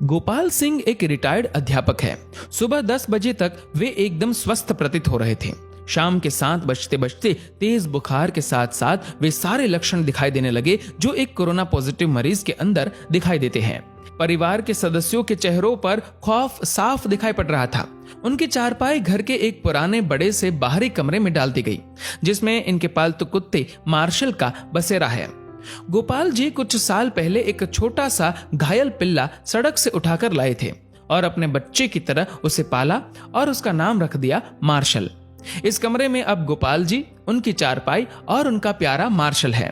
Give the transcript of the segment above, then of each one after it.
गोपाल सिंह एक रिटायर्ड अध्यापक है। सुबह 10 बजे तक वे एकदम स्वस्थ प्रतीत हो रहे थे। शाम के 7 बजते बजते तेज बुखार के साथ साथ वे सारे लक्षण दिखाई देने लगे जो एक कोरोना पॉजिटिव मरीज के अंदर दिखाई देते हैं। परिवार के सदस्यों के चेहरों पर खौफ साफ दिखाई पड़ रहा था। उनकी चारपाई घर के एक पुराने बड़े से बाहरी कमरे में डाल दी गई, जिसमें इनके पालतू कुत्ते मार्शल का बसेरा है। गोपाल जी कुछ साल पहले एक छोटा सा घायल पिल्ला सड़क से उठाकर लाए थे और अपने बच्चे की तरह उसे पाला और उसका नाम रख दिया मार्शल। इस कमरे में अब गोपाल जी, उनकी चारपाई और उनका प्यारा मार्शल है।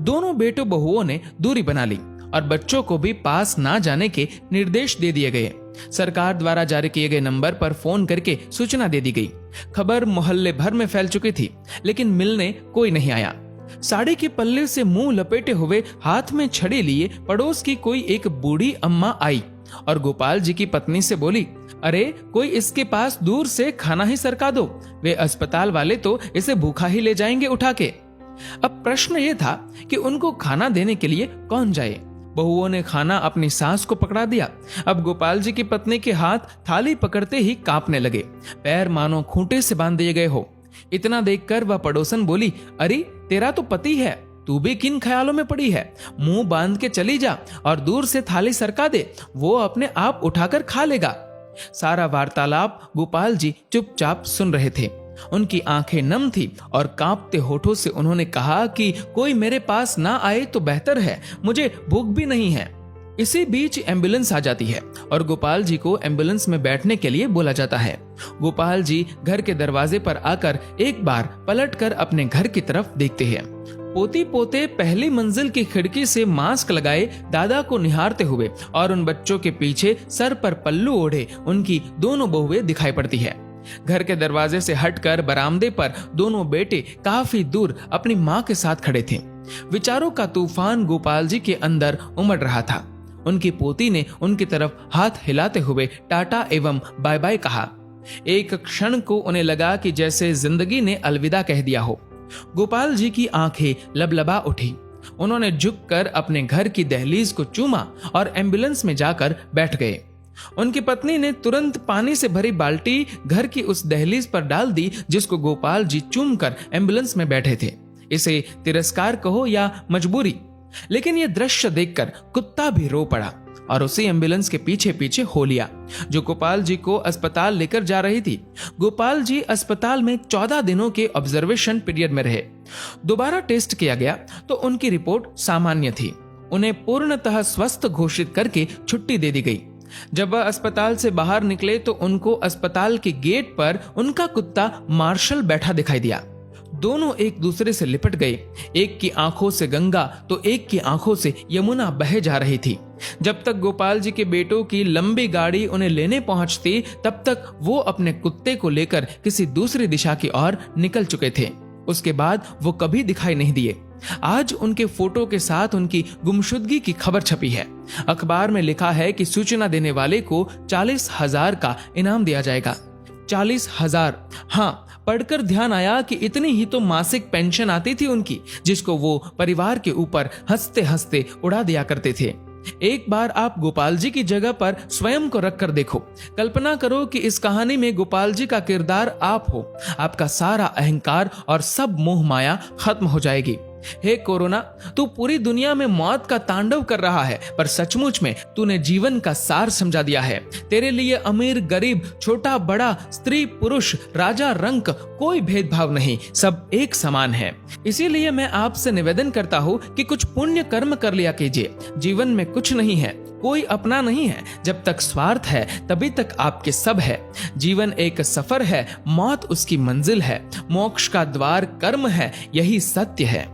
दोनों बेटों बहुओं ने दूरी बना ली और बच्चों को भी पास ना जाने के निर्देश दे दिए गए। सरकार द्वारा जारी किए गए नंबर पर फोन करके सूचना दे दी गई। खबर मोहल्ले भर में फैल चुकी थी, लेकिन मिलने कोई नहीं आया। साड़ी के पल्ले से मुंह लपेटे हुए, हाथ में छड़ी लिए पड़ोस की कोई एक बूढ़ी अम्मा आई और गोपाल जी की पत्नी से बोली, अरे कोई इसके पास दूर से खाना ही सरका दो, वे अस्पताल वाले तो इसे भूखा ही ले जाएंगे उठा के। अब प्रश्न ये था कि उनको खाना देने के लिए कौन जाए। बहुओं ने खाना अपनी सास को पकड़ा दिया। अब गोपाल जी की पत्नी के हाथ थाली पकड़ते ही कांपने लगे, पैर मानो खूंटे से बांध दिए गए हो। इतना देखकर वह पड़ोसन बोली, अरे तेरा तो पति है, तू भी किन ख्यालों में पड़ी है? मुंह बांध के चली जा और दूर से थाली सरका दे, वो अपने आप उठाकर खा लेगा। सारा वार्तालाप गोपाल जी चुपचाप सुन रहे थे। उनकी आंखें नम थी और कांपते होठों से उन्होंने कहा कि कोई मेरे पास ना आए तो बेहतर है, मुझे भूख भी नहीं है। इसी बीच एम्बुलेंस आ जाती है और गोपाल जी को एम्बुलेंस में बैठने के लिए बोला जाता है। गोपाल जी घर के दरवाजे पर आकर एक बार पलटकर अपने घर की तरफ देखते हैं। पोती पोते पहली मंजिल की खिड़की से मास्क लगाए दादा को निहारते हुए और उन बच्चों के पीछे सर पर पल्लू ओढ़े उनकी दोनों बहुएं दिखाई पड़ती है। घर के दरवाजे से हटकर बरामदे पर दोनों बेटे काफी दूर अपनी मां के साथ खड़े थे। विचारों का तूफान गोपाल जी के अंदर उमड़ रहा था। उनकी पोती ने उनकी तरफ हाथ हिलाते हुए टाटा एवं बाय बाय कहा। एक क्षण को उन्हें लगा कि जैसे जिंदगी ने अलविदा कह दिया हो। गोपाल जी की आंखें लबलबा उठी। उन्होंने झुककर अपने घर की दहलीज को चूमा और एम्बुलेंस में जाकर बैठ गए। उनकी पत्नी ने तुरंत पानी से भरी बाल्टी घर की उस दहलीज पर डाल दी जिसको गोपाल जी चूमकर एम्बुलेंस में बैठे थे। इसे तिरस्कार कहो या मजबूरी, लेकिन यह दृश्य देखकर कुत्ता भी रो पड़ा और उसी एम्बुलेंस के पीछे पीछे हो लिया जो गोपाल जी को अस्पताल लेकर जा रही थी। गोपाल जी अस्पताल में 14 दिनों के ऑब्जर्वेशन पीरियड में रहे। दोबारा टेस्ट किया गया तो उनकी रिपोर्ट सामान्य थी। उन्हें पूर्णतः स्वस्थ घोषित करके छुट्टी दे दी गई। जब वह अस्पताल से बाहर निकले तो उनको अस्पताल के गेट पर उनका कुत्ता मार्शल बैठा दिखाई दिया। दोनों एक दूसरे से लिपट गए। एक की आंखों से गंगा तो एक की आंखों से यमुना बहे जा रही थी। जब तक गोपाल जी के बेटों की लंबी गाड़ी उन्हें लेने पहुंचती, तब तक वो अपने कुत्ते को लेकर किसी दूसरी दिशा की ओर निकल चुके थे। उसके बाद वो कभी दिखाई नहीं दिए। आज उनके फोटो के साथ उनकी गुमशुदगी की खबर छपी है। अखबार में लिखा है कि सूचना देने वाले को 40,000 का इनाम दिया जाएगा। 40,000। हाँ, पढ़कर ध्यान आया कि इतनी ही तो मासिक पेंशन आती थी उनकी, जिसको वो परिवार के ऊपर हंसते हंसते उड़ा दिया करते थे। एक बार आप गोपाल जी की जगह पर स्वयं को रखकर देखो। कल्पना करो कि इस कहानी में गोपाल जी का किरदार आप हो। आपका सारा अहंकार और सब मोह माया खत्म हो जाएगी। हे कोरोना, तू पूरी दुनिया में मौत का तांडव कर रहा है, पर सचमुच में तूने जीवन का सार समझा दिया है। तेरे लिए अमीर गरीब, छोटा बड़ा, स्त्री पुरुष, राजा रंक कोई भेदभाव नहीं, सब एक समान है। इसीलिए मैं आपसे निवेदन करता हूँ कि कुछ पुण्य कर्म कर लिया कीजिए। जीवन में कुछ नहीं है, कोई अपना नहीं है। जब तक स्वार्थ है तभी तक आपके सब है। जीवन एक सफर है, मौत उसकी मंजिल है। मोक्ष का द्वार कर्म है, यही सत्य है।